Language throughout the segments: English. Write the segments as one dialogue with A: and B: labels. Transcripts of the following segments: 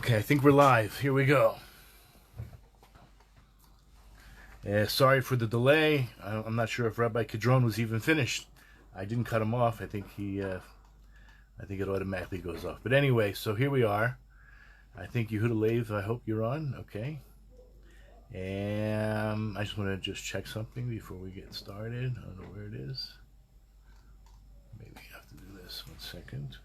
A: Okay, I think we're live. Here we go. Sorry for the delay. I'm not sure if Rabbi Kedron was even finished. I didn't cut him off. I think I think it automatically goes off. But anyway, so here we are. I think Yehuda Lev, I hope you're on. Okay. And I just want to just check something before we get started. I don't know where it is. Maybe I have to do this. 1 second.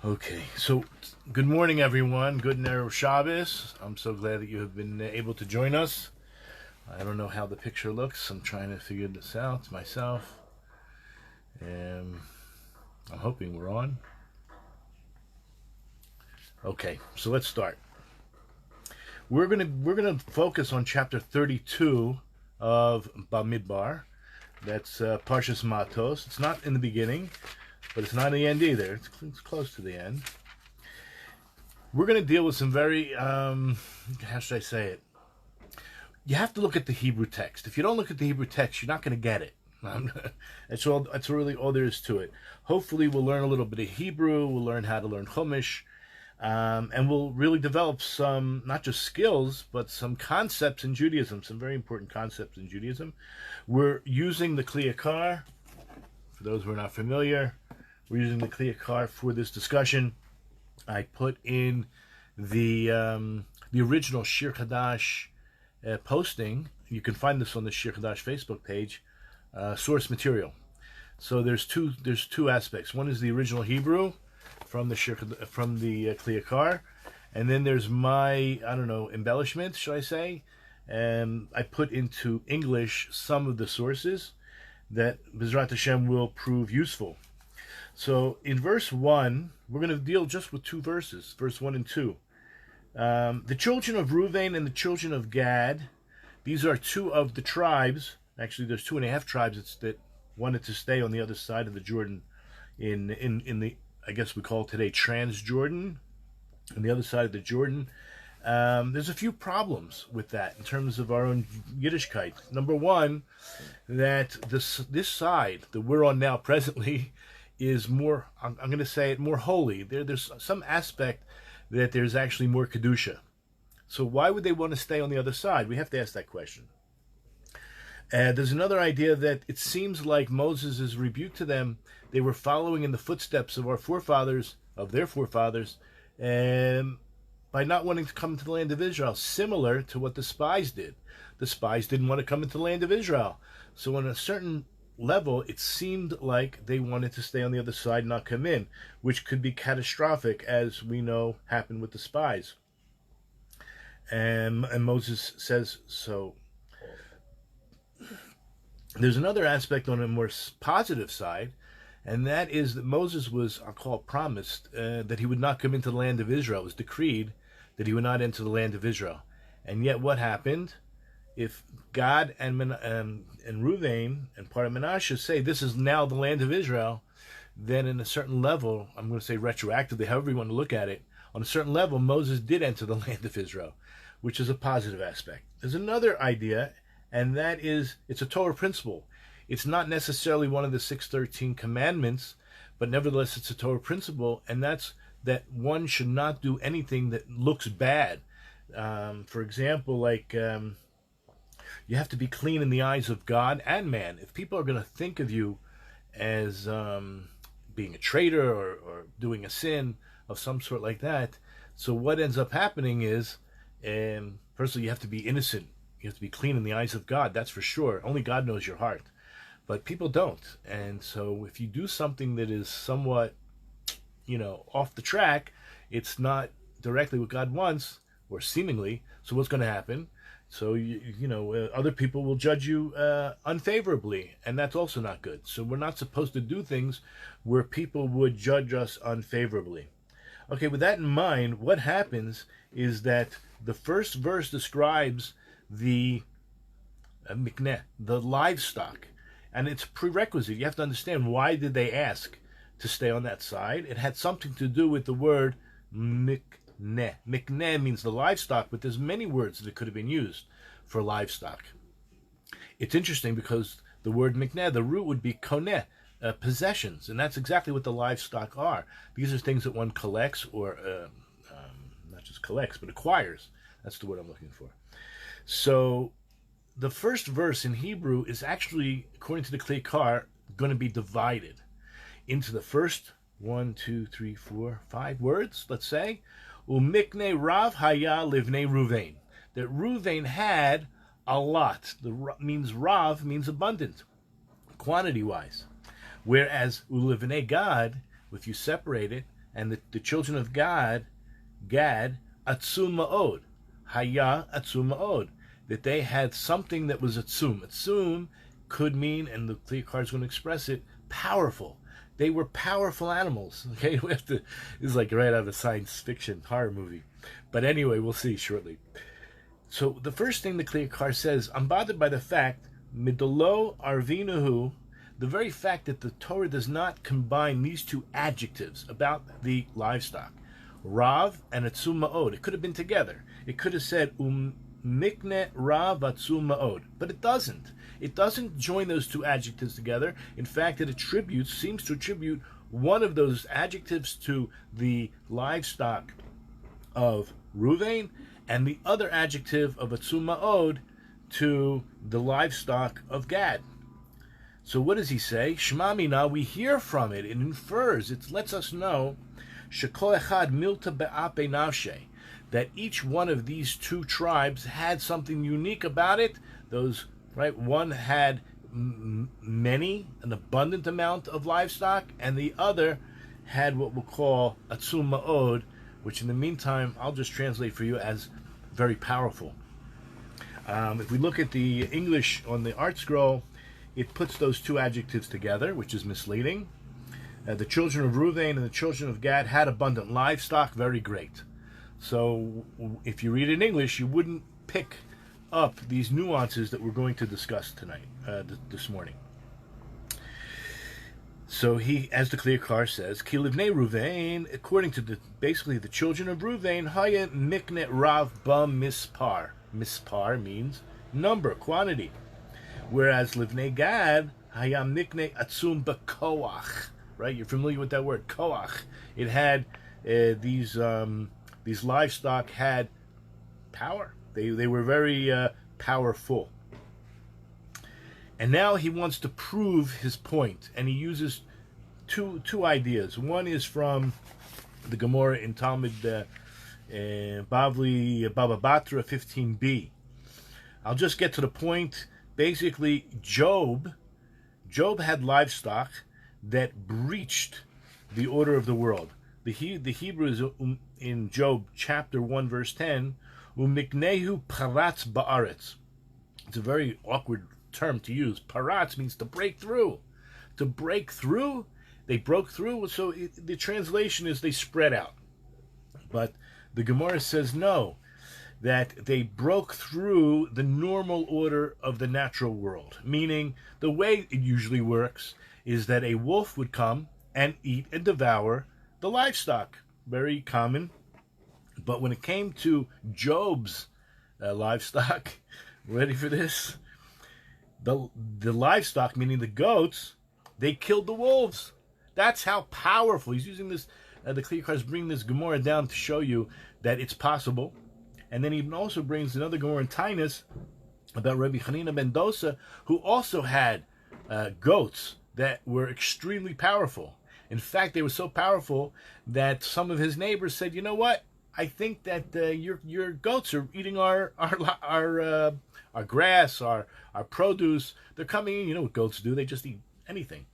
A: Okay, so good morning, everyone. Good Erev Shabbos. I'm so glad that you have been able to join us. I don't know how the picture looks. I'm trying to figure this out myself. I'm hoping we're on. Okay, so let's start. We're gonna focus on chapter 32 of Bamidbar. That's Parshat Matos. It's not in the beginning, but it's not in the end either. It's close to the end. We're going to deal with some very, how should I say it? You have to look at the Hebrew text. If you don't look at the Hebrew text, you're not going to get it. That's really all there is to it. Hopefully we'll learn a little bit of Hebrew. We'll learn how to learn Chumash. And we'll really develop some, not just skills, but some concepts in Judaism, some very important concepts in Judaism. We're using the Yakar. For those who are not familiar, we're using the Yakar for this discussion. I put in the original Shir Hadash posting. You can find this on the Shir Hadash Facebook page. Source material. So there's two aspects. One is the original Hebrew from the Yakar, and then there's my embellishment, should I say? And I put into English some of the sources that B'ezrat Hashem will prove useful. So in verse 1, we're going to deal just with two verses, verse 1 and 2. The children of Reuven and the children of Gad, these are two of the tribes. Actually, there's 2.5 tribes that wanted to stay on the other side of the Jordan in the, I guess we call it today, Transjordan, on the other side of the Jordan. There's a few problems with that in terms of our own Yiddishkeit. Number one, that this side that we're on now presently is more, I'm going to say it, more holy. There's some aspect that there's actually more Kedusha. So why would they want to stay on the other side? We have to ask that question. There's another idea that it seems like Moses' rebuke to them, they were following in the footsteps of their forefathers, by not wanting to come to the land of Israel, similar to what the spies did. The spies didn't want to come into the land of Israel. So on a certain level, it seemed like they wanted to stay on the other side and not come in, which could be catastrophic, as we know happened with the spies. And Moses says so. There's another aspect on a more positive side, and that is that Moses was, I'll call it, promised that he would not come into the land of Israel. It was decreed that he would not enter the land of Israel. And yet what happened? If God and Reuven and part of Manasseh say this is now the land of Israel, then in a certain level, I'm going to say retroactively, however you want to look at it, on a certain level, Moses did enter the land of Israel, which is a positive aspect. There's another idea, and that is, it's a Torah principle. It's not necessarily one of the 613 commandments, but nevertheless it's a Torah principle, and that's that one should not do anything that looks bad. For example, like you have to be clean in the eyes of God and man. If people are going to think of you as being a traitor or doing a sin of some sort like that, so what ends up happening is, firstly, you have to be innocent. You have to be clean in the eyes of God, that's for sure. Only God knows your heart. But people don't. And so if you do something that is somewhat, off the track, it's not directly what God wants, or seemingly. So what's going to happen? So, other people will judge you unfavorably, and that's also not good. So we're not supposed to do things where people would judge us unfavorably. Okay, with that in mind, what happens is that the first verse describes the mikneh, the livestock, and it's prerequisite. You have to understand, why did they ask to stay on that side? It had something to do with the word mikneh. Mikneh means the livestock, but there's many words that could have been used for livestock. It's interesting because the word mikneh, the root would be koneh, possessions, and that's exactly what the livestock are. These are things that one collects, or not just collects, but acquires. That's the word I'm looking for. So the first verse in Hebrew is actually, according to the Yakar, going to be divided into the first 1, 2, 3, 4, 5 words, let's say. Umikne Rav Haya Livne Ruvain. That Ruvain had a lot. Means Rav means abundant, quantity-wise. Whereas Ulivne Gad, if you separate it, and the children of Gad, Atzum Ma'od. Haya Atzum Ma'od. That they had something that was Atzum. Atzum could mean, and the Yakar is going to express it, powerful. They were powerful animals. Okay, this is like right out of a science fiction horror movie. But anyway, we'll see shortly. So the first thing the Yakar says, I'm bothered by the fact, Midolo Arvinuhu, the very fact that the Torah does not combine these two adjectives about the livestock, Rav and Atzum Ma'od. It could have been together. It could have said Mikne Rav Atzum Ma'od, but it doesn't. It doesn't join those two adjectives together. In fact, it seems to attribute one of those adjectives to the livestock of Ruvain, and the other adjective of Atzum Ma'od to the livestock of Gad. So what does he say? Shema Mina, we hear from it. It infers, it lets us know, Shekol Echad Milta Be'ape Navshe, that each one of these two tribes had something unique about it. Those, right? One had an abundant amount of livestock, and the other had what we'll call Atzum Ma'od, which in the meantime, I'll just translate for you as very powerful. If we look at the English on the art scroll, it puts those two adjectives together, which is misleading. The children of Reuven and the children of Gad had abundant livestock, very great. So if you read in English, you wouldn't pick up these nuances that we're going to discuss tonight, this morning. So he, as the Yakar says, Ki livnei Ruvain, according to basically the children of Ruvain, Haya miknet Rav ba mispar. Mispar means number, quantity. Whereas livnei Gad, Haya miknet atzum b'koach. Right, you're familiar with that word, koach. It had these livestock had power. They were very powerful. And now he wants to prove his point, and he uses two ideas. One is from the Gemara in Talmud Bavli Baba Batra 15b. I'll just get to the point. Basically, Job had livestock that breached the order of the world. The Hebrew is in Job chapter 1 verse 10, Umiknehu paratz ba'aretz. It's a very awkward term to use. Paratz means to break through. To break through, they broke through, so the translation is they spread out. But the Gemara says no, that they broke through the normal order of the natural world. Meaning, the way it usually works is that a wolf would come and eat and devour the livestock. Very common. But when it came to Job's livestock, ready for this? The livestock, meaning the goats, they killed the wolves. That's how powerful. He's using this, the Yakar is bringing this Gemara down to show you that it's possible. And then he also brings another Gemara in Tainus about Rabbi Hanina ben Dosa, who also had goats that were extremely powerful. In fact, they were so powerful that some of his neighbors said, "You know what? I think that your goats are eating our grass, our produce. They're coming in. You know what goats do? They just eat anything."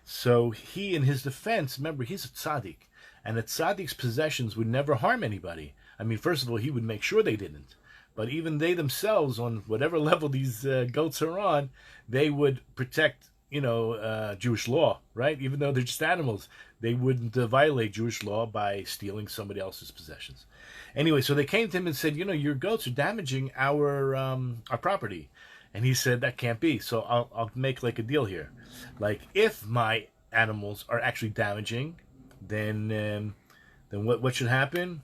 A: So he, in his defense, remember, he's a tzaddik, and a tzaddik's possessions would never harm anybody. I mean, first of all, he would make sure they didn't. But even they themselves, on whatever level these goats are on, they would protect, Jewish law, right? Even though they're just animals, they wouldn't violate Jewish law by stealing somebody else's possessions. Anyway, so they came to him and said, your goats are damaging our property. And he said, that can't be. So I'll make like a deal here. Like, if my animals are actually damaging, then what should happen?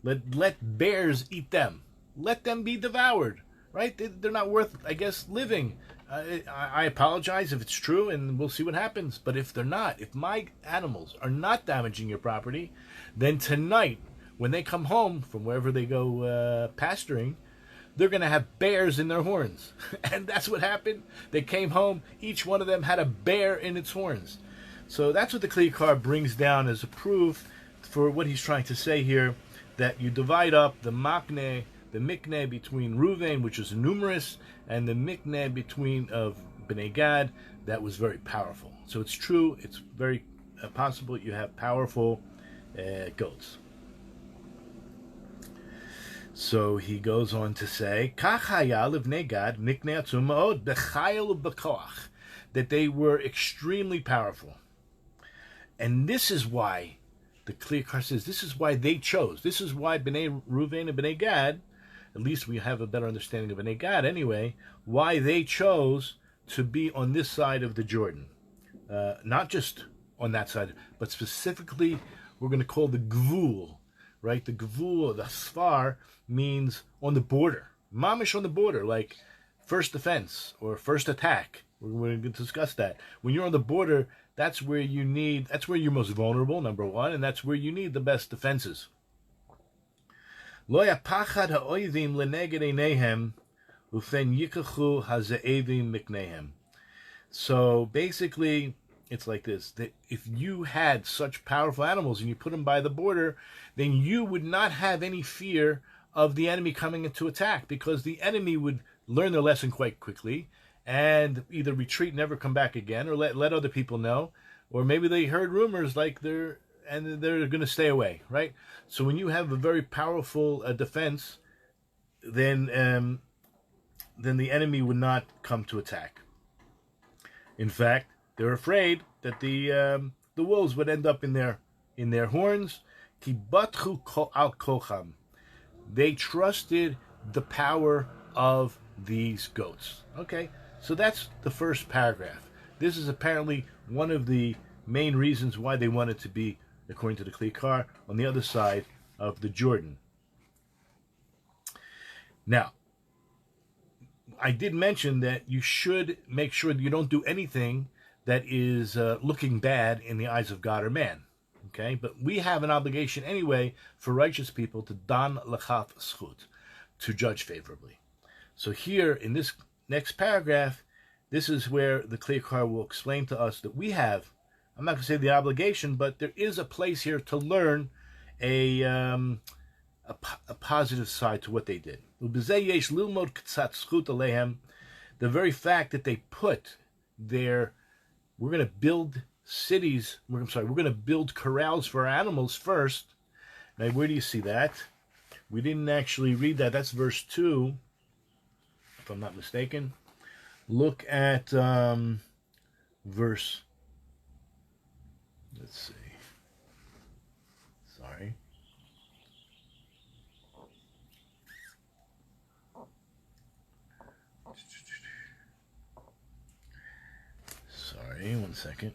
A: Let bears eat them. Let them be devoured. right? They're not worth, I guess, living. I apologize if it's true, and we'll see what happens. But if they're not, if my animals are not damaging your property, then tonight, when they come home from wherever they go pasturing, they're going to have bears in their horns. And that's what happened. They came home, each one of them had a bear in its horns. So that's what the Kli Yakar brings down as a proof for what he's trying to say here, that you divide up the makne, the mikne between Ruvain, which is numerous, and the mikne between of Bnei Gad, that was very powerful. So it's true, it's very possible you have powerful goats. So he goes on to say, that they were extremely powerful. And this is why, the Kli Yakar says, this is why they chose. This is why Bnei Ruvain and Bnei Gad, at least we have a better understanding of Bnei Gad anyway, why they chose to be on this side of the Jordan. Not just on that side, but specifically, we're going to call the Gvul, right? The Gvul, the Sfar, means on the border. Mamish on the border, like first defense or first attack. We're going to discuss that. When you're on the border, that's where you're most vulnerable, number one, and that's where you need the best defenses. Lo yapachad ha'oivim leneged eineihem, ufen yikachu haze'evim miknehem. So basically, it's like this, that if you had such powerful animals and you put them by the border, then you would not have any fear of the enemy coming into attack, because the enemy would learn their lesson quite quickly and either retreat, never come back again, or let other people know, or maybe they heard rumors like they're going to stay away, right? So when you have a very powerful defense, then the enemy would not come to attack. In fact, they're afraid that the wolves would end up in their horns. Ki batchu al kocham. They trusted the power of these goats. Okay, so that's the first paragraph. This is apparently one of the main reasons why they wanted to be, according to the Kli Yakar, on the other side of the Jordan. Now, I did mention that you should make sure that you don't do anything that is looking bad in the eyes of God or man. Okay, but we have an obligation anyway for righteous people to dan lechaf schut, to judge favorably. So here in this next paragraph, this is where the Kli Yakar will explain to us that we have, I'm not going to say the obligation, but there is a place here to learn a positive side to what they did. The very fact that they put we're going to build cities, we're going to build corrals for our animals first. Now, where do you see that? We didn't actually read that. That's verse 2, if I'm not mistaken. Look at verse, let's see. Sorry. Sorry, one second.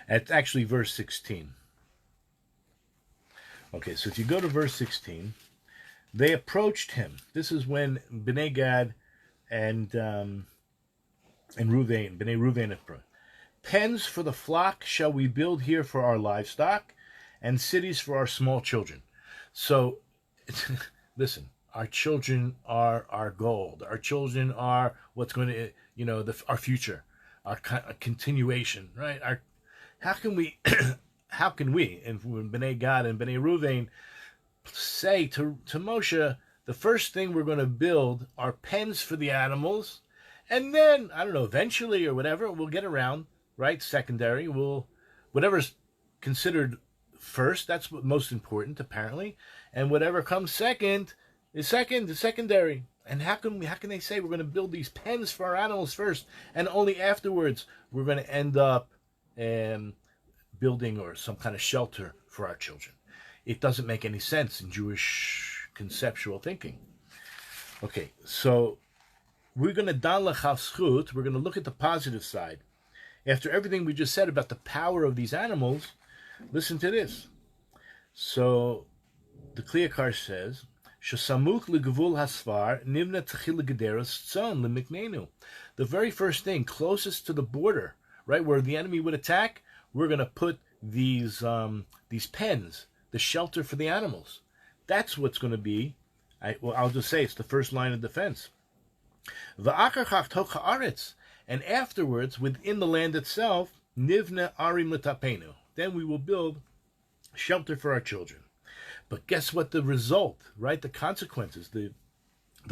A: It's actually verse 16. Okay, so if you go to verse 16, they approached him. This is when Bnei Gad and Bnei Ruvain approached. Pens for the flock shall we build here for our livestock, and cities for our small children. So, listen, our children are our gold. Our children are what's going to, our future, our continuation, right? How can we, and Bnei Gad and Bnei Ruvain say to Moshe, the first thing we're going to build are pens for the animals, and then, I don't know, eventually or whatever, we'll get around, right? Secondary, whatever's considered first, that's what most important, apparently, and whatever comes second is secondary. And how can they say we're going to build these pens for our animals first, and only afterwards we're going to end up building or some kind of shelter for our children? It doesn't make any sense in Jewish conceptual thinking. Okay, so we're going to dan lechaf schut. We're going to look at the positive side. After everything we just said about the power of these animals, listen to this. So the Kli Yakar says, Shesamuch legavul hasfar nivna tchil gederos tzon lemiknenu. The very first thing closest to the border, right where the enemy would attack, we're going to put these pens, the shelter for the animals. That's what's going to be. I'll just say it's the first line of defense. V'achar chach toch haaretz, and afterwards, within the land itself, nivna arim letapenu. Then we will build shelter for our children. But guess what? The result, right? The consequences, the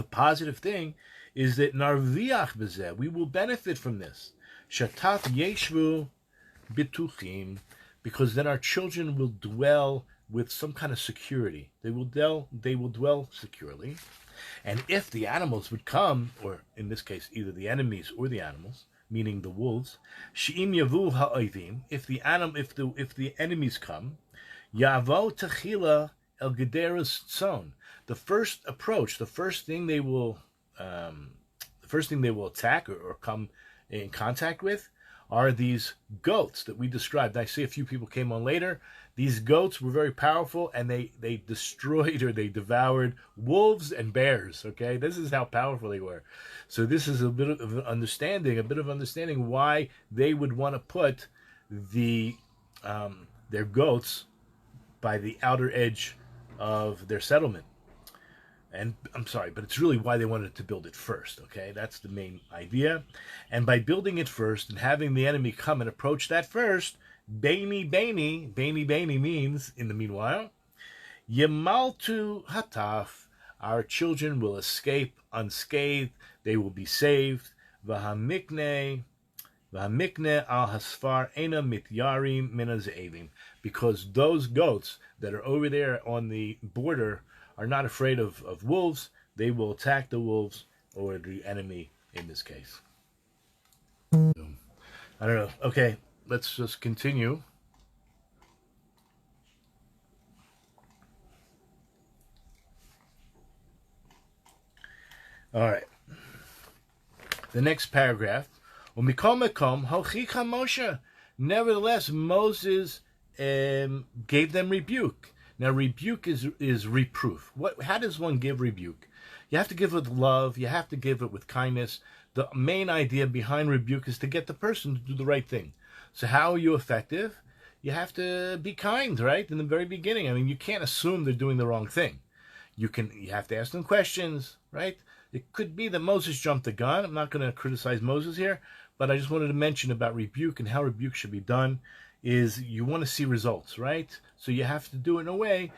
A: positive thing, is that narviach b'zeh. We will benefit from this. Shataf yeshvu bituchim, because then our children will dwell with some kind of security. They will dwell securely. And if the animals would come, or in this case, either the enemies or the animals, meaning the wolves, she'im yavu ha'oivim, if the enemies come, yavo techila el gederus tzon. The first approach, the first thing they will attack or come in contact with are these goats that we described. I see a few people came on later. These goats were very powerful, and they destroyed or they devoured wolves and bears. Okay, this is how powerful they were. So this is a bit of understanding why they would want to put their goats by the outer edge of their settlement. And I'm sorry, but it's really why they wanted to build it first, okay? That's the main idea. And by building it first and having the enemy come and approach that first, Baini means, in the meanwhile, Yemaltu Hataf, our children will escape unscathed, they will be saved. Vahamikne al hasfar ena mityarim minazeivim, because those goats that are over there on the border are not afraid of wolves. They will attack the wolves or the enemy in this case. I don't know. Okay, let's just continue. All right. The next paragraph. Nevertheless, Moses gave them rebuke. Now, rebuke is reproof. How does one give rebuke? You have to give it with love. You have to give it with kindness. The main idea behind rebuke is to get the person to do the right thing. So how are you effective? You have to be kind, right? In the very beginning. I mean, you can't assume they're doing the wrong thing. You have to ask them questions, right? It could be that Moses jumped the gun. I'm not going to criticize Moses here, but I just wanted to mention about rebuke and how rebuke should be done. Is you want to see results, right? So you have to do it in a way,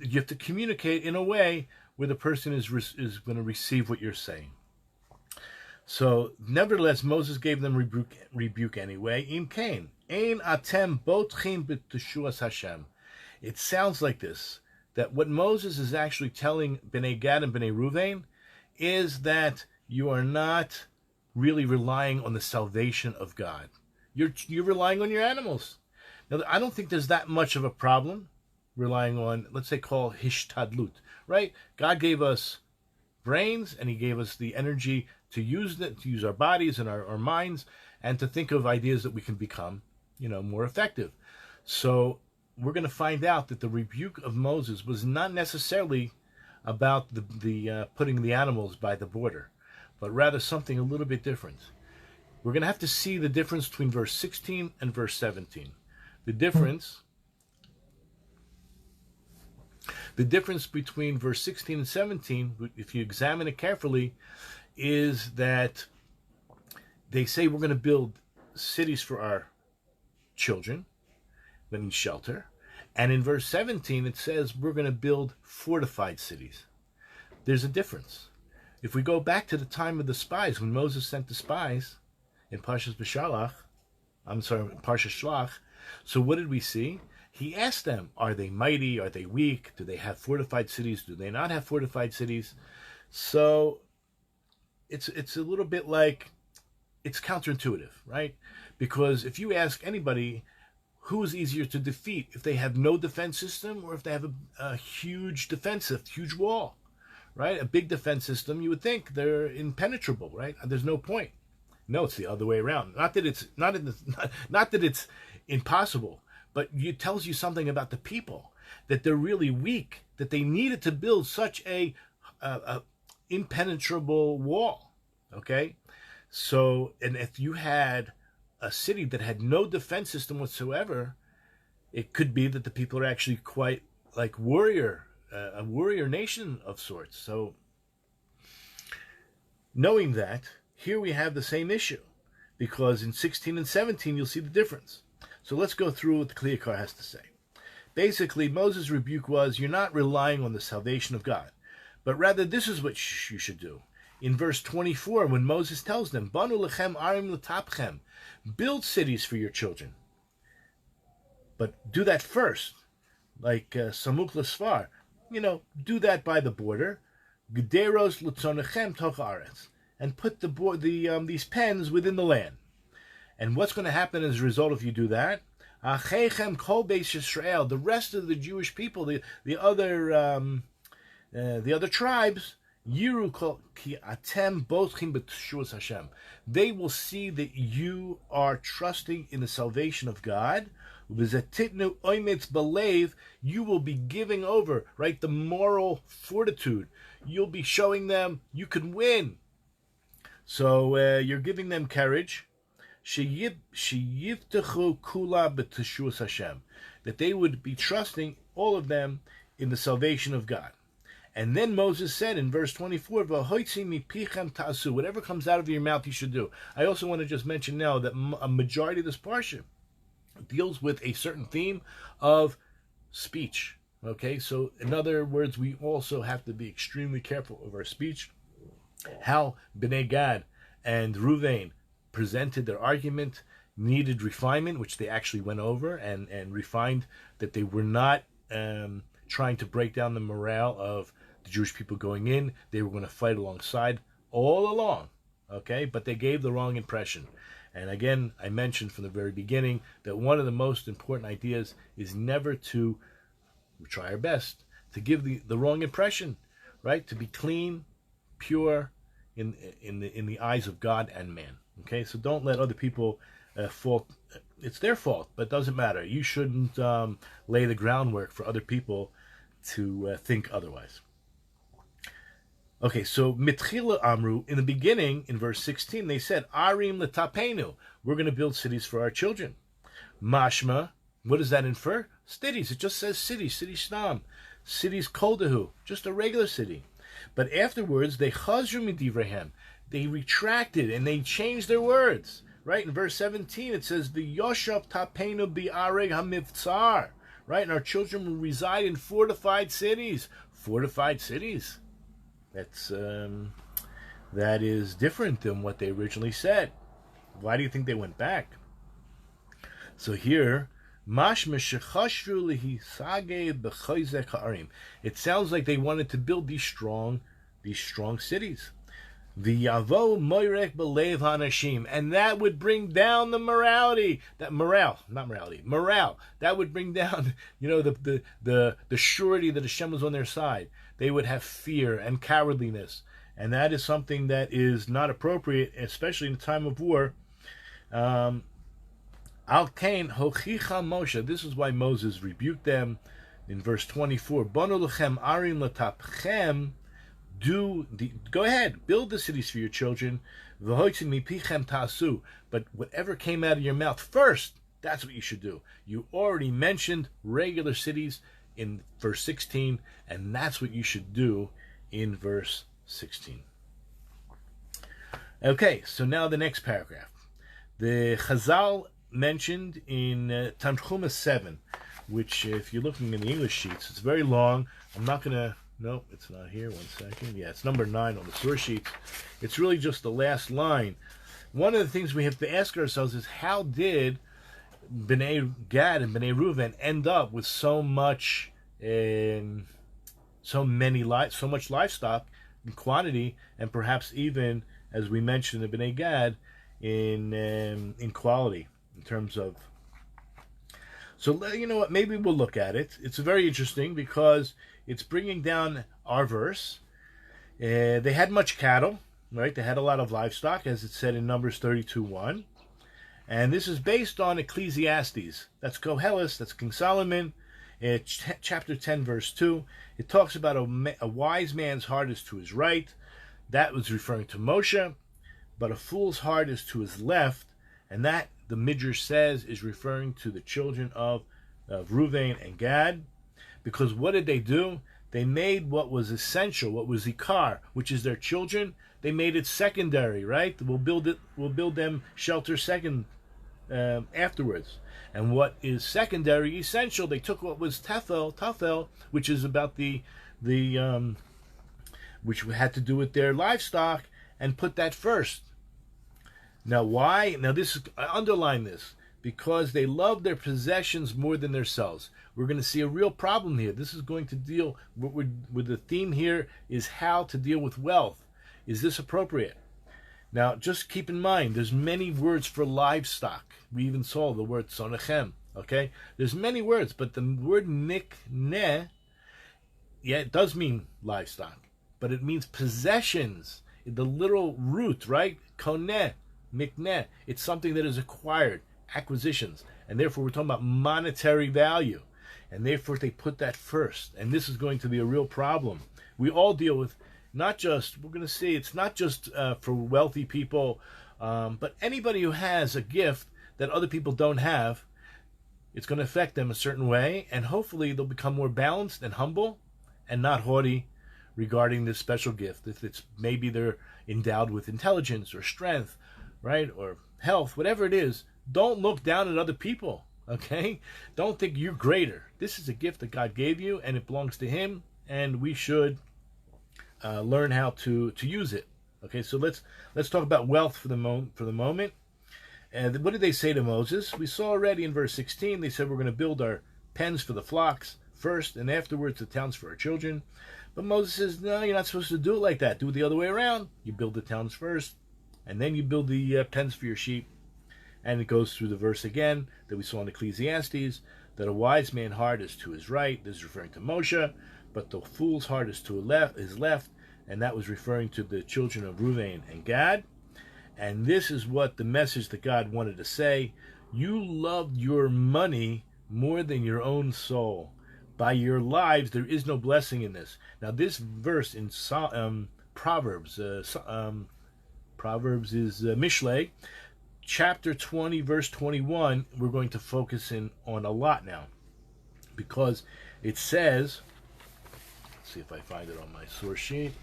A: you have to communicate in a way where the person is going to receive what you're saying. So, nevertheless, Moses gave them rebuke anyway. Im kain, ein atem botchim b'teshuas Hashem. It sounds like this, that what Moses is actually telling Bnei Gad and Bnei Ruvain is that you are not really relying on the salvation of God. You're relying on your animals. Now, I don't think there's that much of a problem relying on, let's say, call hishtadlut, right? God gave us brains, and He gave us the energy to use our bodies and our minds, and to think of ideas that we can become, more effective. So we're going to find out that the rebuke of Moses was not necessarily about the putting the animals by the border, but rather something a little bit different. We're going to have to see the difference between verse 16 and verse 17. The difference between verse 16 and 17, if you examine it carefully, is that they say we're going to build cities for our children, that means shelter. And in verse 17, it says we're going to build fortified cities. There's a difference. If we go back to the time of the spies, when Moses sent the spies in Parshat Shlach, so what did we see? He asked them, are they mighty? Are they weak? Do they have fortified cities? Do they not have fortified cities? So it's a little bit like, it's counterintuitive, right? Because if you ask anybody who is easier to defeat, if they have no defense system or if they have a huge huge wall, right? A big defense system, you would think they're impenetrable, right? There's no point. No, it's the other way around. Not that it's impossible, but it tells you something about the people. that they're really weak, that they needed to build such a impenetrable wall. Okay, so, and if you had a city that had no defense system whatsoever, it could be that the people are actually quite like a warrior nation of sorts. So, knowing that, here we have the same issue, because in 16 and 17 you'll see the difference. So let's go through what the Yakar has to say. Basically, Moses' rebuke was, you're not relying on the salvation of God, but rather this is what you should do. In verse 24, when Moses tells them, Banu lechem arim l'tapchem, build cities for your children. But do that first, like Samuk l'sfar. Do that by the border. Gederos l'tzonechem toch aretz, and put these pens within the land. And what's going to happen as a result if you do that? Achechem kol beis Yisrael, the rest of the Jewish people, the other tribes, Yiru ki atem botchim b'teshuas Hashem. They will see that you are trusting in the salvation of God. V'zetitnu oimetz belev, you will be giving over, right, the moral fortitude. You'll be showing them you can win. So you're giving them courage. Sheyivtechu kula b'teshuas Hashem, that they would be trusting, all of them, in the salvation of God. And then Moses said in verse 24, "V'hoitzi mipichem ta'asu," whatever comes out of your mouth you should do. I also want to just mention now that a majority of this Parshat deals with a certain theme of speech. Okay, so in other words, we also have to be extremely careful of our speech. How Bnei Gad and Ruvain presented their argument needed refinement, which they actually went over and refined, that they were not trying to break down the morale of the Jewish people going in. They were going to fight alongside all along, okay? But they gave the wrong impression. And again, I mentioned from the very beginning that one of the most important ideas is never to, we try our best, to give the wrong impression, right? To be clean, pure in the eyes of God and man. Okay, so don't let other people fault. It's their fault, but it doesn't matter. You shouldn't lay the groundwork for other people to think otherwise. Okay, so mitchila amru, in the beginning, in verse 16, they said, Arim letapenu, we're going to build cities for our children. Mashma, what does that infer? Cities, it just says cities, city shnam, cities koldahu, just a regular city. But afterwards, they chazru midivrehem, they retracted and they changed their words. Right, in verse 17, it says, the Yoshav tapenu bi'areg hamivtzar, right, and our children will reside in fortified cities. Fortified cities. That is different than what they originally said. Why do you think they went back? So here, it sounds like they wanted to build these strong cities. V'yavo moirek belev hanashim, and that would bring down the morality. Morale. That would bring down, the surety that Hashem was on their side. They would have fear and cowardliness, and that is something that is not appropriate, especially in a time of war. Al kain hochicha Moshe. This is why Moses rebuked them in verse 24. Banu lechem arim latapchem. Go ahead, build the cities for your children. But whatever came out of your mouth first, that's what you should do. You already mentioned regular cities in verse 16, and that's what you should do in verse 16. Okay, so now the next paragraph. The Chazal mentioned in Tanchuma 7, which if you're looking in the English sheets, it's very long. I'm not going to... No, it's not here. 1 second. Yeah, it's number 9 on the source sheet. It's really just the last line. One of the things we have to ask ourselves is, how did Bnei Gad and Bnei Reuven end up with so much livestock in quantity, and perhaps even, as we mentioned, the Bnei Gad in quality in terms of. So you know what? Maybe we'll look at it. It's very interesting because it's bringing down our verse. They had much cattle, right? They had a lot of livestock, as it said in Numbers 32:1. And this is based on Ecclesiastes. That's Koheles, that's King Solomon. chapter 10, verse 2, it talks about a wise man's heart is to his right. That was referring to Moshe. But a fool's heart is to his left. And that, the Midrash says, is referring to the children of Reuven and Gad. Because what did they do? They made what was essential, what was Yakar, which is their children. They made it secondary, right? We'll build them shelter second afterwards. And what is secondary, essential, they took what was tafel, which is about the which had to do with their livestock, and put that first. Now why? Now I underline this, because they love their possessions more than themselves. We're going to see a real problem here. This is going to deal with the theme here is how to deal with wealth. Is this appropriate? Now, just keep in mind, there's many words for livestock. We even saw the word sonechem, okay? There's many words, but the word mikneh, yeah, it does mean livestock, but it means possessions. The literal root, right? Koneh, mikneh. It's something that is acquired, acquisitions, and therefore we're talking about monetary value, and therefore they put that first, and this is going to be a real problem. We all deal with not just, we're going to see, it's not just for wealthy people, but anybody who has a gift that other people don't have, it's going to affect them a certain way, and hopefully they'll become more balanced and humble and not haughty regarding this special gift. If it's maybe they're endowed with intelligence or strength, right, or health, whatever it is, don't look down at other people, okay? Don't think you're greater. This is a gift that God gave you, and it belongs to Him, and we should learn how to use it. Okay, so let's talk about wealth for the moment. And what did they say to Moses? We saw already in verse 16, they said we're going to build our pens for the flocks first, and afterwards the towns for our children. But Moses says, no, you're not supposed to do it like that. Do it the other way around. You build the towns first, and then you build the pens for your sheep. And it goes through the verse again that we saw in Ecclesiastes, that a wise man's heart is to his right. This is referring to Moshe. But the fool's heart is to his left, and that was referring to the children of Reuven and Gad. And this is what the message that God wanted to say. You loved your money more than your own soul. By your lives, there is no blessing in this. Now, this verse in Proverbs, Proverbs is Mishlei, chapter 20, verse 21, we're going to focus in on a lot now. Because it says, see if I find it on my source sheet.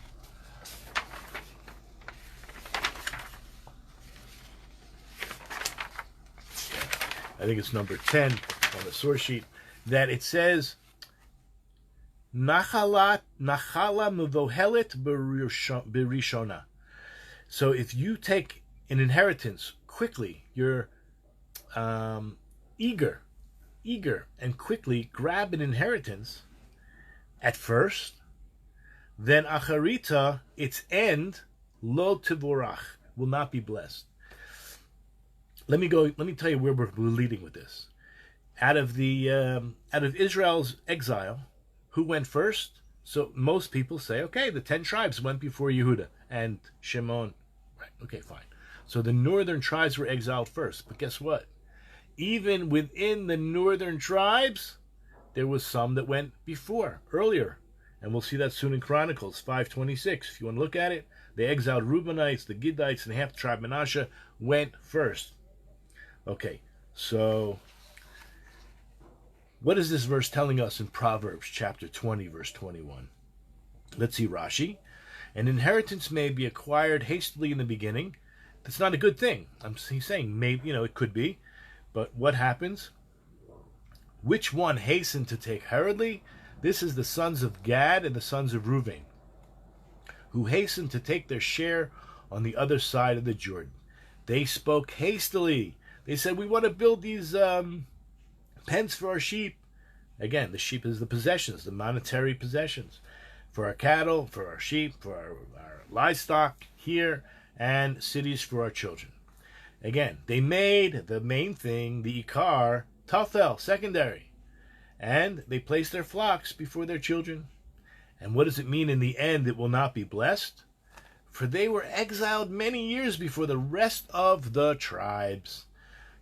A: I think it's number 10 on the source sheet, that it says, Nachala mevohelet berishona. So if you take an inheritance quickly, you're eager and quickly grab an inheritance at first, then acharita, its end, lo tivorach, will not be blessed. Let me tell you where we're leading with this. Out of Israel's exile, who went first? So most people say, okay, the 10 tribes went before Yehuda and Shimon. Right, okay, fine. So the northern tribes were exiled first. But guess what? Even within the northern tribes, there was some that went earlier. And we'll see that soon in Chronicles 5:26. If you want to look at it, the exiled Reubenites, the Gidites, and half the tribe Manasseh went first. Okay, so what is this verse telling us in Proverbs chapter 20, verse 21? Let's see Rashi. An inheritance may be acquired hastily in the beginning. That's not a good thing. He's saying maybe, it could be. But what happens? Which one hastened to take hurriedly? This is the sons of Gad and the sons of Reuven, who hastened to take their share on the other side of the Jordan. They spoke hastily. They said, we want to build these pens for our sheep. Again, the sheep is the possessions, the monetary possessions. For our cattle, for our sheep, for our livestock here, and cities for our children. Again, they made the main thing, the Yakar, tafel, secondary. And they placed their flocks before their children. And what does it mean in the end it will not be blessed? For they were exiled many years before the rest of the tribes.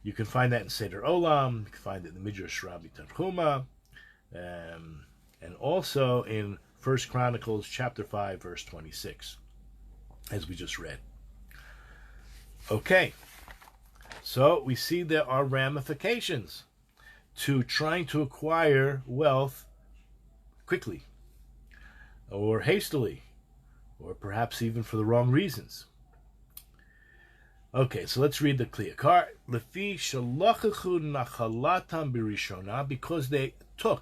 A: You can find that in Seder Olam. You can find it in the Midrash Rabbi Tanchuma. and also in 1 Chronicles chapter 5, verse 26, as we just read. Okay, so we see there are ramifications to trying to acquire wealth quickly, or hastily, or perhaps even for the wrong reasons. Okay, so let's read the Yakar. Lefi shalachachu nachalatam birishona, because they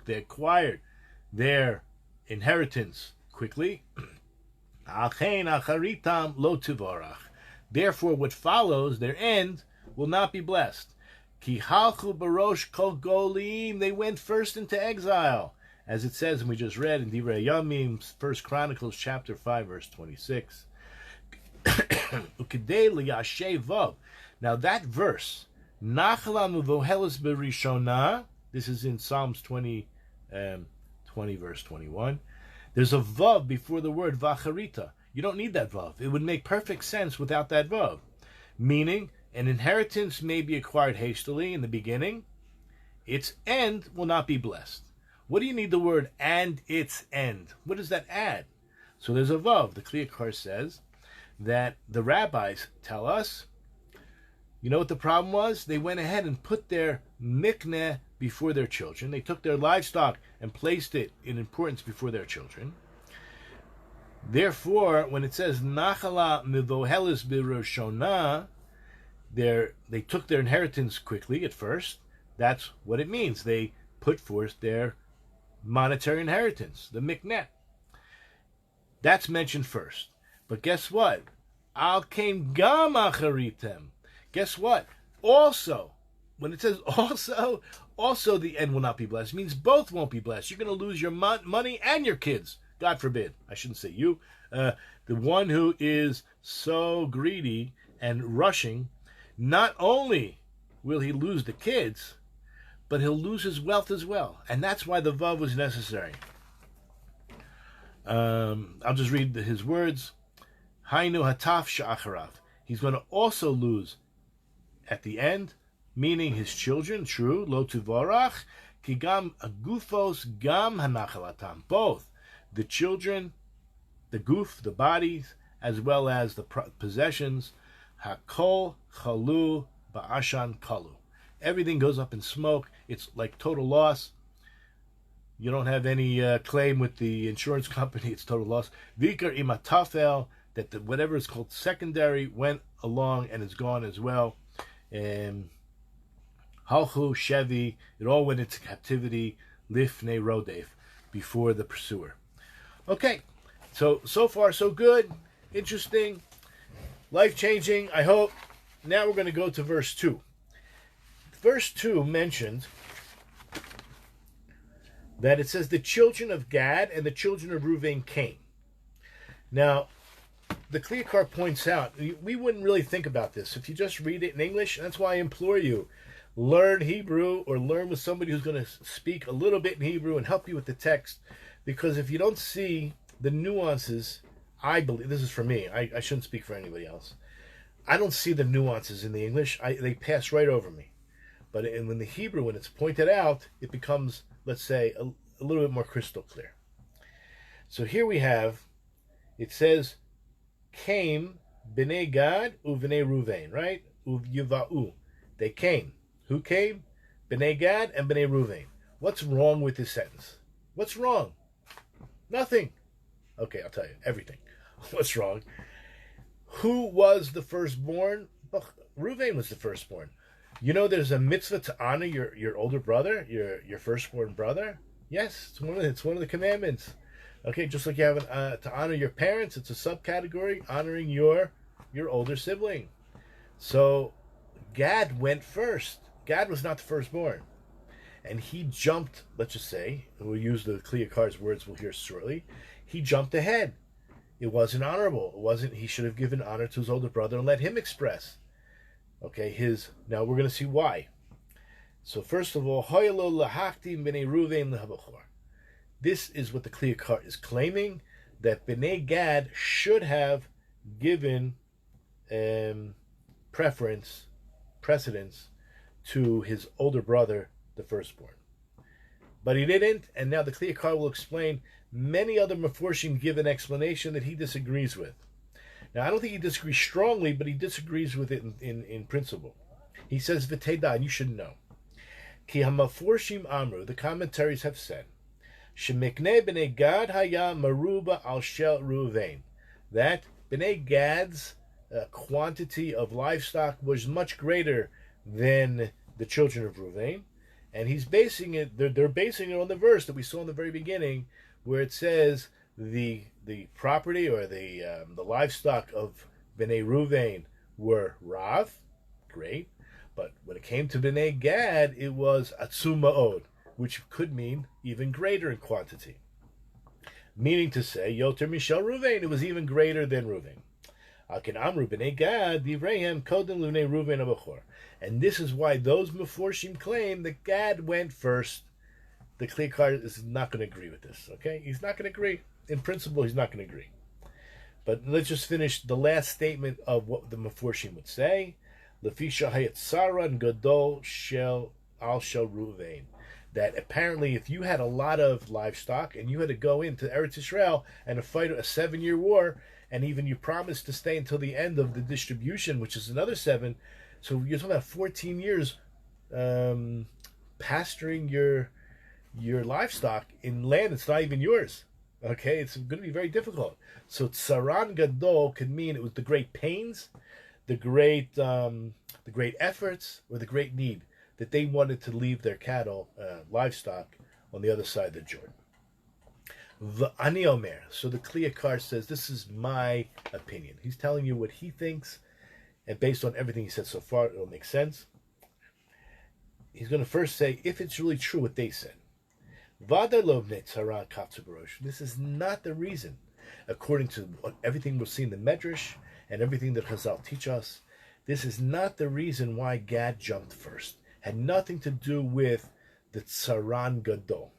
A: acquired their inheritance quickly. Achein acharitam lo tivarach. Therefore, what follows, their end, will not be blessed. Ki halchu barosh kol golim. They went first into exile, as it says, and we just read in Divrei Yamim, 1 Chronicles chapter 5, verse 26. Now that verse, this is in Psalms 20, 20 verse 21. There's a vav before the word vacharita. You don't need that vav. It would make perfect sense without that vav. Meaning, an inheritance may be acquired hastily in the beginning. Its end will not be blessed. What do you need the word and its end? What does that add? So there's a vav. The Yakar says that the rabbis tell us, you know what the problem was? They went ahead and put their mikneh before their children. They took their livestock and placed it in importance before their children. Therefore, when it says nachala mivohelis biroshona, they took their inheritance quickly at first. That's what it means. They put forth their monetary inheritance, the mikneh. That's mentioned first. But guess what? Al kain gam acharitem. Guess what? Also, when it says also the end will not be blessed, it means both won't be blessed. You're going to lose your money and your kids. God forbid. I shouldn't say you. The one who is so greedy and rushing, not only will he lose the kids, but he'll lose his wealth as well. And that's why the vav was necessary. I'll just read his words. Hainu hataf sha'acharav. He's going to also lose at the end, meaning his children, true, lo tuvarach, ki gam agufos gam hanachalatam. Both the children, the goof, the bodies, as well as the possessions, hakol chalu ba'ashan kalu. Everything goes up in smoke. It's like total loss. You don't have any claim with the insurance company. It's total loss. Vikar imatafel, that whatever is called secondary went along and is gone as well. And halchu shevi, it all went into captivity. Lifnei rodef, before the pursuer. Okay, so far so good, interesting, life-changing, I hope. Now we're going to go to verse 2. Verse 2 mentioned that it says the children of Gad and the children of Reuven came. Now, the Yakar points out, we wouldn't really think about this if you just read it in English. That's why I implore you, learn Hebrew or learn with somebody who's going to speak a little bit in Hebrew and help you with the text. Because if you don't see the nuances, I believe, this is for me, I shouldn't speak for anybody else. I don't see the nuances in the English. They pass right over me. But in the Hebrew, when it's pointed out, it becomes, let's say, a little bit more crystal clear. So here we have, it says, came b'nei Gad u'b'nei Reuven, right? U'yiva'u. They came. Who came? B'nei Gad and b'nei Reuven. What's wrong with this sentence? What's wrong? Nothing. Okay, I'll tell you. Everything. What's wrong? Who was the firstborn? Reuven was the firstborn. You know there's a mitzvah to honor your older brother, your firstborn brother? Yes, it's one of the commandments. Okay, just like you have to honor your parents, it's a subcategory, honoring your older sibling. So Gad went first. Gad was not the firstborn. And he jumped, let's just say, and we'll use the Yakar's words we'll hear shortly, he jumped ahead. It wasn't honorable. He should have given honor to his older brother and let him express. Okay, now we're going to see why. So first of all, this is what the Yakar is claiming, that B'nai Gad should have given precedence to his older brother, the firstborn. But he didn't, and now the Kli Yakar will explain many other Meforshim give an explanation that he disagrees with. Now, I don't think he disagrees strongly, but he disagrees with it in principle. He says, V'teidah, and you should know. Ki hamaforshim amru, the commentaries have said, Shemikne b'nei Gad haya maruba al shel Ruvain, that b'nei Gad's quantity of livestock was much greater than the children of Ruvain, and he's basing it. They're basing it on the verse that we saw in the very beginning, where it says the property or the livestock of b'nei Ruvain were Rav, great, but when it came to b'nei Gad, it was atzum ma'od, which could mean even greater in quantity. Meaning to say, Yoter Mishel Ruvain, it was even greater than Ruvain. Akin Amru b'nei Gad, Divrehem Kodem Lunei Ruvain Abachor. And this is why those Meforshim claim that Gad went first. The Kli Yakar is not going to agree with this, okay? He's not going to agree. In principle, he's not going to agree. But let's just finish the last statement of what the Meforshim would say. Lefisha hayat saran gadol shel al shel Ruvain. That apparently if you had a lot of livestock and you had to go into Eretz Yisrael and fight a 7-year war, and even you promised to stay until the end of the distribution, which is another 7, so you're talking about 14 years pasturing your livestock in land that's not even yours. Okay, it's going to be very difficult. So Tsaran Gadol could mean it was the great pains, the great efforts, or the great need that they wanted to leave their cattle, livestock, on the other side of the Jordan. V'ani omer. So the Kli Yakar says, this is my opinion. He's telling you what he thinks, and based on everything he said so far, it'll make sense. He's going to first say, if it's really true what they said. This is not the reason, according to everything we'll see in the Medrash and everything that Chazal teach us. This is not the reason why Gad jumped first. Had nothing to do with the Tsaran Gadol.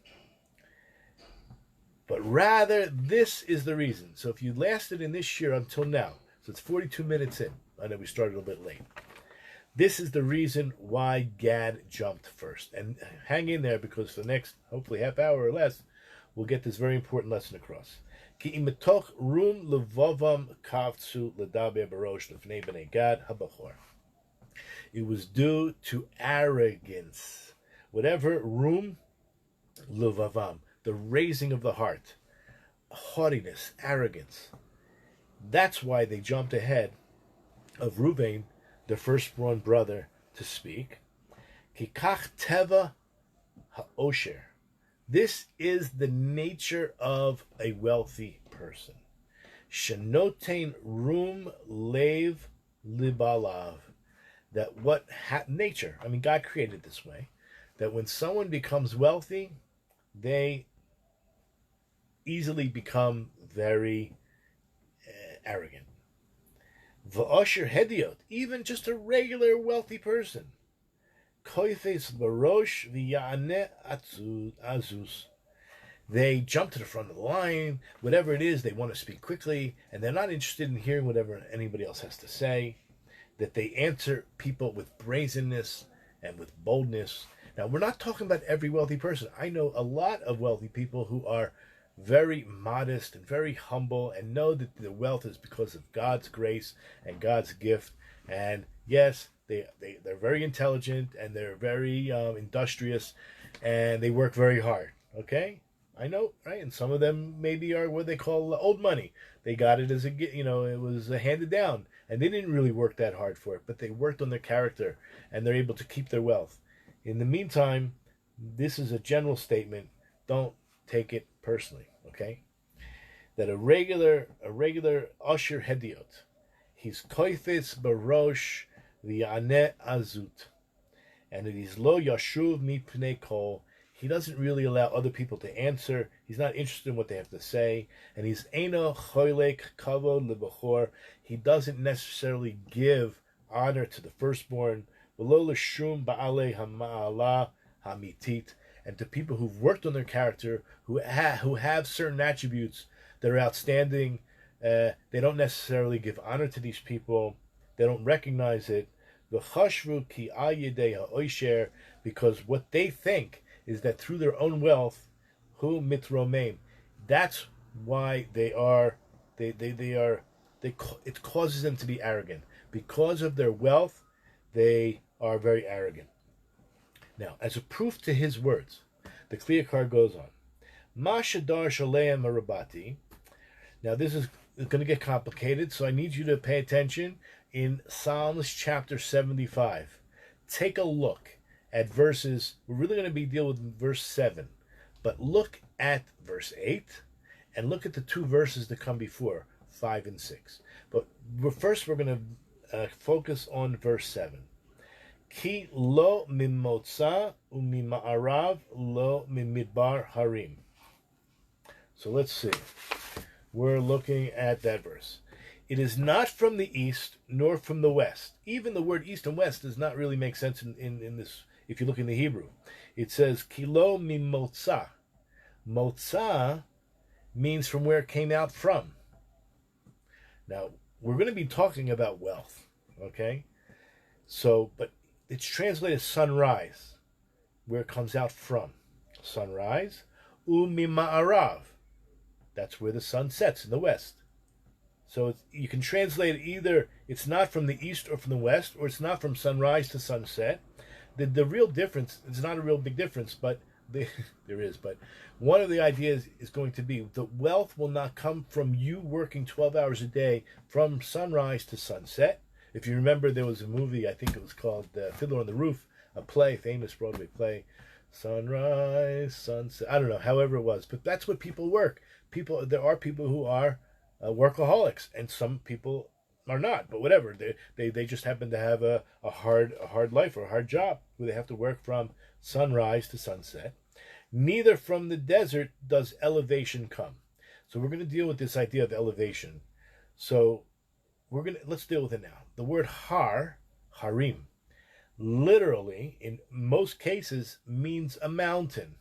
A: But rather, this is the reason. So if you lasted in this Shir until now, so it's 42 minutes in, I know we started a little bit late. This is the reason why Gad jumped first. And hang in there, because for the next, hopefully half hour or less, we'll get this very important lesson across. Ki imetoch rum levavam kavtsu ledaber barosh lefnei b'nei Gad habachor. It was due to arrogance. Whatever rum levavam, the raising of the heart, haughtiness, arrogance. That's why they jumped ahead of Ruvain, the firstborn brother, to speak. Kikach teva ha'osher. This is the nature of a wealthy person. Shenotein rum lev libalav. That nature, I mean, God created this way, that when someone becomes wealthy, they easily become very arrogant. V'osher hediot, even just a regular wealthy person. Koifes barosh v'ya'aneh azus. They jump to the front of the line, whatever it is, they want to speak quickly, and they're not interested in hearing whatever anybody else has to say. That they answer people with brazenness and with boldness. Now, we're not talking about every wealthy person. I know a lot of wealthy people who are very modest and very humble and know that their wealth is because of God's grace and God's gift. And yes, they're very intelligent and they're very industrious and they work very hard. Okay? I know, right? And some of them maybe are what they call old money. They got it as it was handed down. And they didn't really work that hard for it, but they worked on their character and they're able to keep their wealth. In the meantime, this is a general statement. Don't take it personally, okay? That a regular usher hediot, he's koifetz barosh v'yaneh azut, and it is lo yashuv mipnei kol. He doesn't really allow other people to answer. He's not interested in what they have to say. And he's eno choylek kavod lebachor. He doesn't necessarily give honor to the firstborn. V'lo l'shum ba'alei hama'ala hamitit. And to people who've worked on their character, who have certain attributes that are outstanding. They don't necessarily give honor to these people. They don't recognize it. V'chashvu ki al yedei ha'oisher, because what they think is that through their own wealth, hu mitromeim. That's why they are, it causes them to be arrogant. Because of their wealth, they are very arrogant. Now, as a proof to his words, the Yakar goes on. Ma shadar shaleim marabati. Now, this is going to get complicated, so I need you to pay attention. In Psalms chapter 75, take a look at verses. We're really going to be dealing with verse 7, but look at verse 8 and look at the two verses that come before, 5 and 6. But first, we're going to focus on verse 7. Ki lo mimotza umima'arav lo mimidbar harim. So let's see. We're looking at that verse. It is not from the east nor from the west. Even the word east and west does not really make sense in this. If you look in the Hebrew, it says kilo mimotza. Motza means from where it came out from. Now, we're going to be talking about wealth, okay? So, but it's translated sunrise, where it comes out from. Sunrise, umima'arav. That's where the sun sets, in the west. So you can translate it either it's not from the east or from the west, or it's not from sunrise to sunset. The real difference, it's not a real big difference, but there is. But one of the ideas is going to be the wealth will not come from you working 12 hours a day from sunrise to sunset. If you remember, there was a movie, I think it was called Fiddler on the Roof, a play, famous Broadway play, sunrise, sunset, I don't know, however it was. But that's what people work. There are people who are workaholics, and some people are not. But whatever, they just happen to have a hard life or a hard job where they have to work from sunrise to sunset. Neither from the desert does elevation come. So we're going to deal with this idea of elevation. So let's deal with it now. The word harim, literally in most cases means a mountain.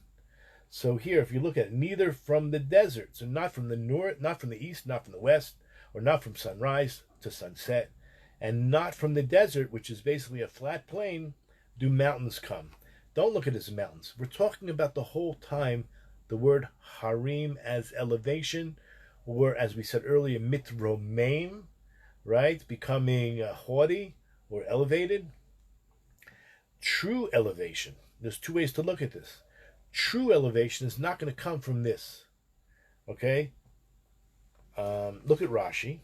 A: So here, if you look at it, neither from the desert, so not from the north, not from the east, not from the west, or not from sunrise to sunset, and not from the desert, which is basically a flat plain, do mountains come. Don't look at it as mountains. We're talking about the whole time the word harim as elevation, or as we said earlier, mitromeim, right? Becoming haughty or elevated. True elevation. There's two ways to look at this. True elevation is not going to come from this. Okay? Look at Rashi.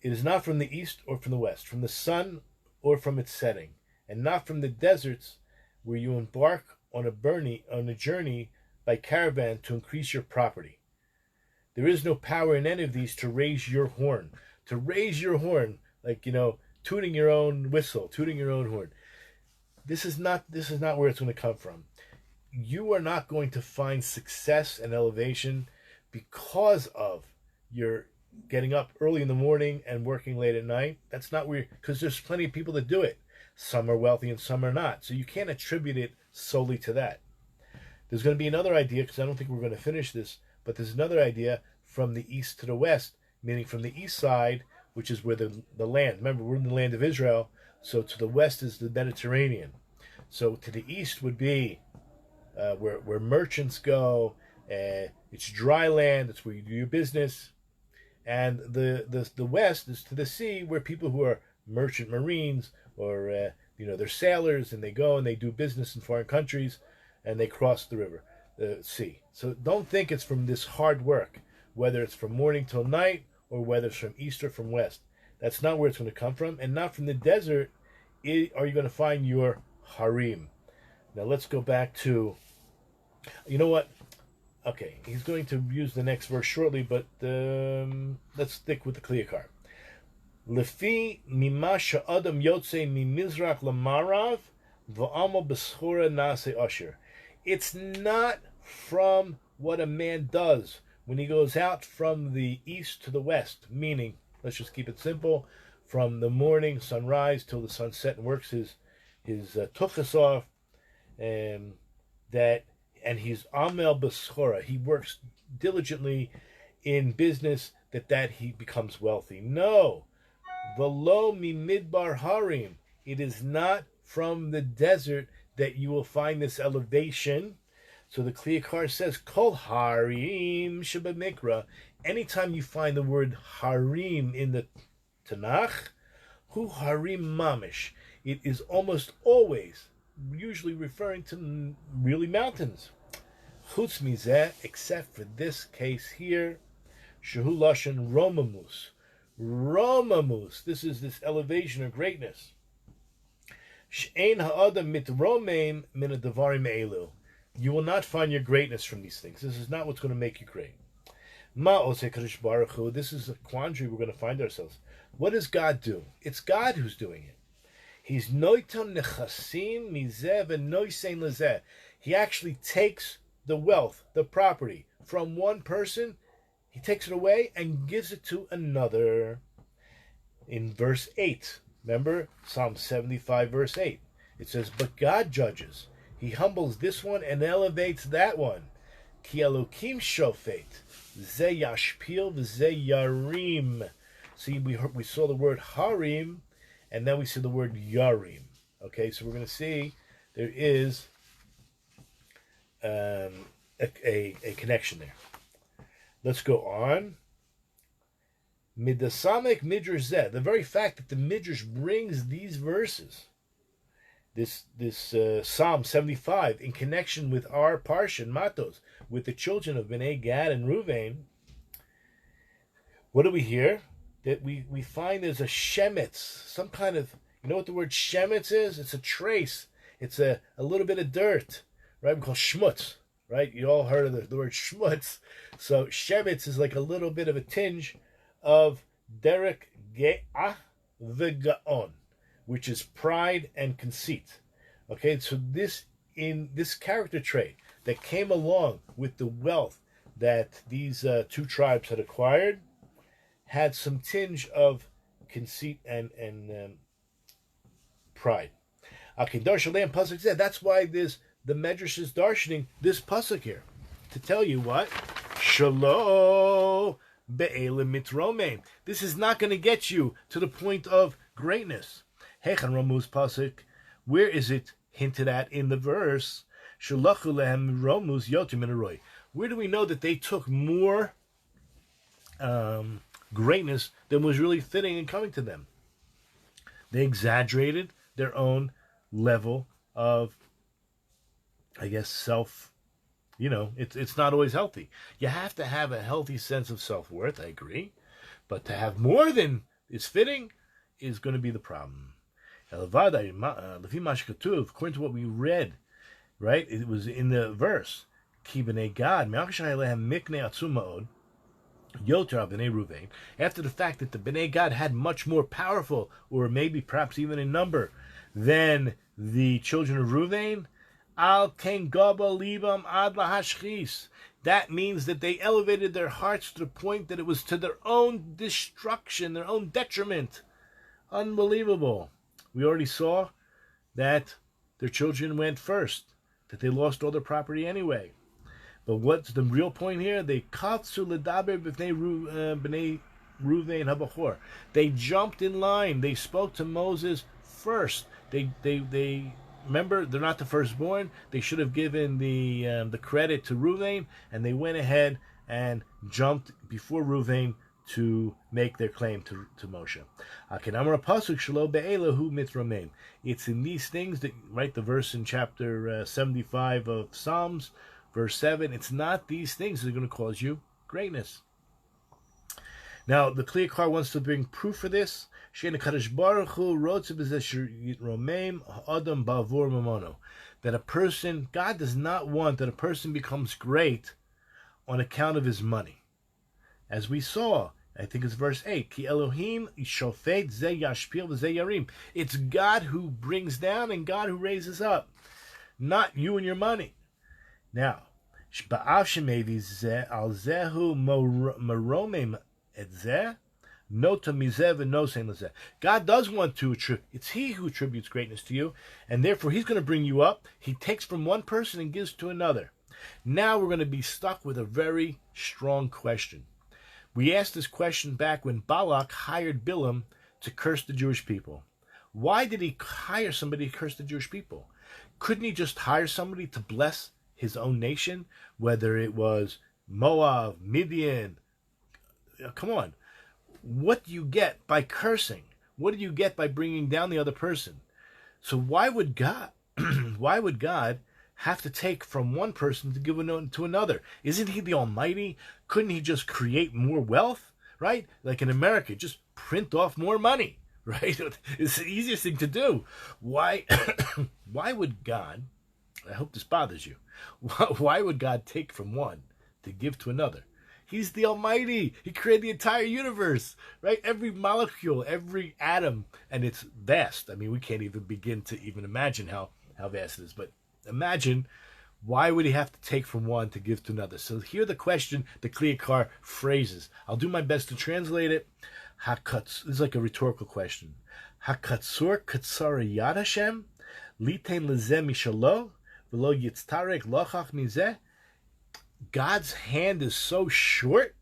A: It is not from the east or from the west, from the sun or from its setting, and not from the deserts where you embark on a journey by caravan to increase your property. There is no power in any of these to raise your horn. To raise your horn, like, tooting your own whistle, tooting your own horn. This is not where it's going to come from. You are not going to find success and elevation because of your getting up early in the morning and working late at night. That's not where, because there's plenty of people that do it. Some are wealthy and some are not. So you can't attribute it solely to that. There's going to be another idea, because I don't think we're going to finish this, but there's another idea from the east to the west, meaning from the east side, which is where the land, remember, we're in the land of Israel, so to the west is the Mediterranean. So to the east would be where merchants go. It's dry land. It's where you do your business. And the west is to the sea, where people who are merchant marines or they're sailors, and they go and they do business in foreign countries, and they cross the sea. So don't think it's from this hard work, whether it's from morning till night or whether it's from east or from west. That's not where it's going to come from, and not from the desert are you going to find your harim. Now let's go back to, you know what? Okay, he's going to use the next verse shortly, but let's stick with the Yakar. Lefi mima sha'adam yotze mimizrach lamarav v'amo b'schora nase asher. It's not from what a man does when he goes out from the east to the west, meaning, let's just keep it simple, from the morning sunrise till the sunset, and works his tuchas off, and he's amel b'schora. He works diligently in business that he becomes wealthy. No, v'lo mi midbar harim. It is not from the desert that you will find this elevation. So the Kli Yakar says, Kol harim shebamikra. Anytime you find the word harim in the Tanakh, hu harim mamish. It is almost always, usually referring to really mountains. Chutz mizeh, except for this case here, shehu lashon romamus. Romamus. This is this elevation or greatness. She'ein ha'adam mitromeim min ha'davarim elu. You will not find your greatness from these things. This is not what's going to make you great. Ma'oseh kadosh baruch hu. This is a quandary we're going to find ourselves. What does God do? It's God who's doing it. He's noiton nechasim mizeh v'noisein lezeh. He actually takes the wealth, the property, from one person. He takes it away and gives it to another. In verse 8, remember Psalm 75, verse 8. It says, but God judges. He humbles this one and elevates that one. Ki Elokim shofet, ze yashpil v'ze yarim. See, we saw the word harim, and then we see the word yarim. Okay, so we're going to see there is a connection there. Let's go on. Midasamek midrash zeh. The very fact that the midrash brings these verses, this Psalm 75, in connection with our Parshat Matos, with the children of Bnei Gad and Ruvain, what do we hear? That we find there's a shemetz, some kind of, you know what the word shemetz is? It's a trace. It's a little bit of dirt, right? We call shmutz, right? You all heard of the word shmutz. So shemetz is like a little bit of a tinge of derek ge'ah v'ga'on, which is pride and conceit. Okay, so this character trait that came along with the wealth that these two tribes had acquired had some tinge of conceit and pride. Okay, Darshalayim Pasuk said that's why there's the Medrash is darshaning this Pasuk here to tell you what Shalo be'elim mitromein. This is not going to get you to the point of greatness. Hechan Ramuz Pasuk, where is it hinted at in the verse? Shalachu lehem Ramuz yotim minaroi. Where do we know that they took more greatness than was really fitting and coming to them? They exaggerated their own level of, I guess, self. You know, it's not always healthy. You have to have a healthy sense of self-worth, I agree. But to have more than is fitting is going to be the problem. According to what we read, right? It was in the verse. After the fact that the Bnei Gad had much more powerful, or maybe perhaps even in number, than the children of Ruvain, Al ken gaba libam ad lahashchis. That means that they elevated their hearts to the point that it was to their own destruction, their own detriment. Unbelievable. We already saw that their children went first, that they lost all their property anyway. But what's the real point here? They katsu ledaber b'nei Ruvain habachor. They jumped in line. They spoke to Moses first. They remember, they're not the firstborn. They should have given the credit to Ruvain, and they went ahead and jumped before Ruvain to make their claim to Moshe. It's in these things that, right, the verse in chapter 75 of Psalms, verse 7, it's not these things that are going to cause you greatness. Now, the Kli Yakar wants to bring proof for this. That a person, God does not want that a person becomes great on account of his money. As we saw, I think it's verse 8, Ki Elohim shofet ze yashpil v'ze yarim. It's God who brings down and God who raises up, not you and your money. Now, God does want to attribute, it's He who attributes greatness to you, and therefore He's going to bring you up. He takes from one person and gives to another. Now we're going to be stuck with a very strong question. We asked this question back when Balak hired Bilam to curse the Jewish people. Why did he hire somebody to curse the Jewish people? Couldn't he just hire somebody to bless his own nation, whether it was Moab, Midian? Come on. What do you get by cursing? What do you get by bringing down the other person? So why would God why would God have to take from one person to give to another? Isn't he the Almighty? Couldn't he just create more wealth, right? Like in America, just print off more money, right? It's the easiest thing to do. Why why would God, I hope this bothers you, why would God take from one to give to another? He's the Almighty. He created the entire universe, right? Every molecule, every atom, and it's vast. I mean, we can't even begin to even imagine how vast it is. But imagine, why would he have to take from one to give to another? So here the question, the Yakar phrases. I'll do my best to translate it. This is like a rhetorical question. Hakatsur katsara yad Hashem, litein lezeh mishalo, v'lo yitztarek lochach mizeh. God's hand is so short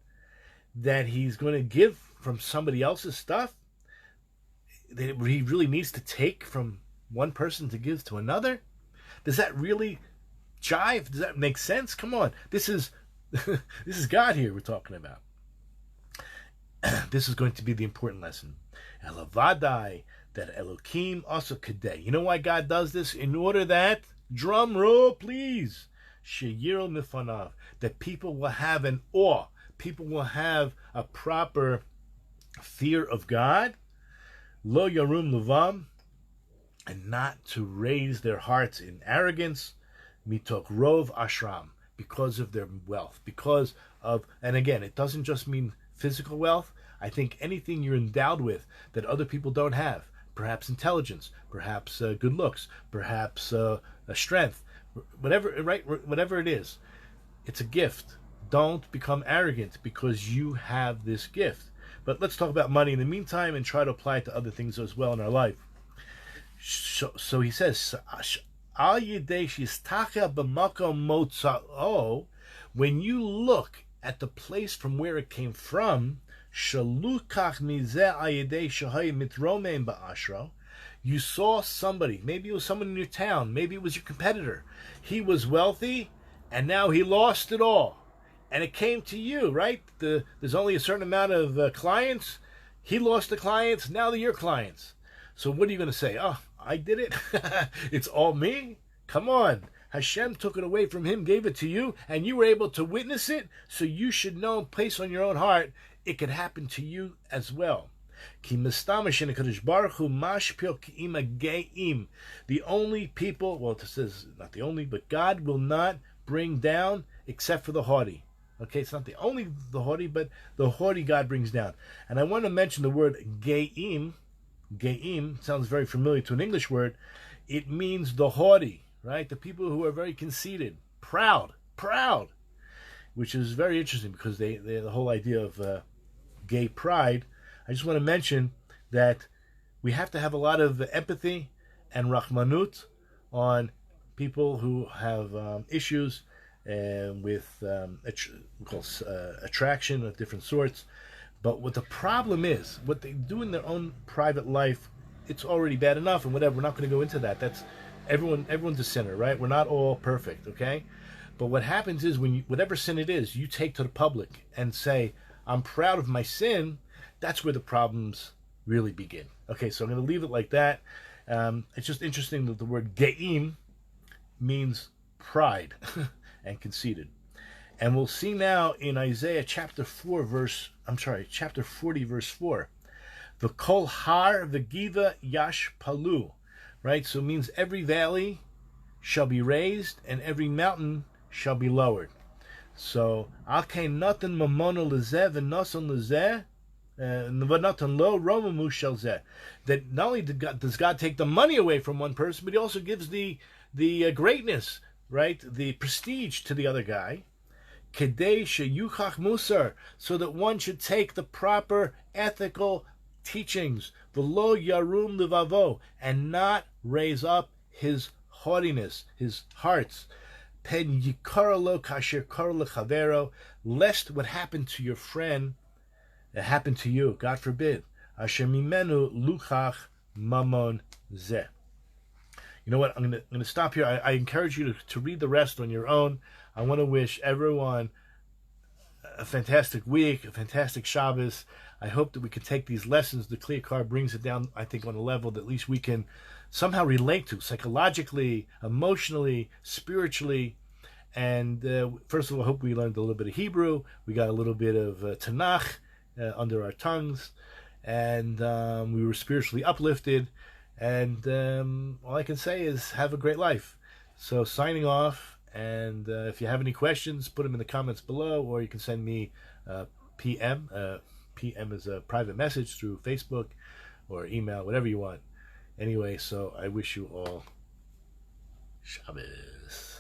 A: that he's going to give from somebody else's stuff, that he really needs to take from one person to give to another? Does that really jive? Does that make sense? Come on. This is this is God here we're talking about. This is going to be the important lesson. Elavadai, that Elokim also kadeh. You know why God does this? In order that, drum roll please, Sheyiro mifanav, that people will have an awe, people will have a proper fear of God, lo yarum levam, and not to raise their hearts in arrogance, mitok rov ashram, because of their wealth, because of, and again, it doesn't just mean physical wealth. I think anything you're endowed with that other people don't have, perhaps intelligence, perhaps good looks, perhaps strength, whatever, right? Whatever it is, it's a gift. Don't become arrogant because you have this gift. But let's talk about money in the meantime and try to apply it to other things as well in our life. So he says, when you look at the place from where it came from, you saw somebody, maybe it was someone in your town, maybe it was your competitor. He was wealthy, and now he lost it all. And it came to you, right? There's only a certain amount of clients. He lost the clients, now they're your clients. So what are you going to say? Oh, I did it? It's all me? Come on. Hashem took it away from him, gave it to you, and you were able to witness it, so you should know and place on your own heart, it could happen to you as well. The only people, well, it says not the only, but God will not bring down except for the haughty. Okay, it's not the only the haughty, but the haughty God brings down. And I want to mention the word ge'im. Ge'im sounds very familiar to an English word. It means the haughty, right? The people who are very conceited, proud, which is very interesting because they the whole idea of gay pride. I just want to mention that we have to have a lot of empathy and rachmanut on people who have issues with attraction of different sorts. But what the problem is, what they do in their own private life, it's already bad enough, and whatever. We're not going to go into that. That's everyone's a sinner, right? We're not all perfect, okay? But what happens is when whatever sin it is, you take to the public and say, I'm proud of my sin, that's where the problems really begin. Okay, so I'm going to leave it like that. It's just interesting that the word ge'im means pride and conceited. And we'll see now in Isaiah chapter 40, verse 4. The kol har v'giva yash palu. Right? So it means every valley shall be raised and every mountain shall be lowered. So, that not only does God take the money away from one person, but he also gives the greatness, right? The prestige to the other guy. Kedei sheyuchach musar, so that one should take the proper ethical teachings, v'lo yarum levavo, and not raise up his haughtiness, his hearts. Pen yikara lo kasher kara lechavero, lest what happened to your friend happen to you, God forbid. Asher mimenu luchach mamon zeh. You know what? I'm gonna stop here. I encourage you to read the rest on your own. I want to wish everyone a fantastic week, a fantastic Shabbos. I hope that we can take these lessons. The Yakar brings it down, I think, on a level that at least we can somehow relate to psychologically, emotionally, spiritually. And first of all, I hope we learned a little bit of Hebrew. We got a little bit of Tanakh under our tongues. And we were spiritually uplifted. And all I can say is have a great life. So signing off. And if you have any questions, put them in the comments below, or you can send me PM. PM is a private message through Facebook or email, whatever you want. Anyway, so I wish you all Shabbos.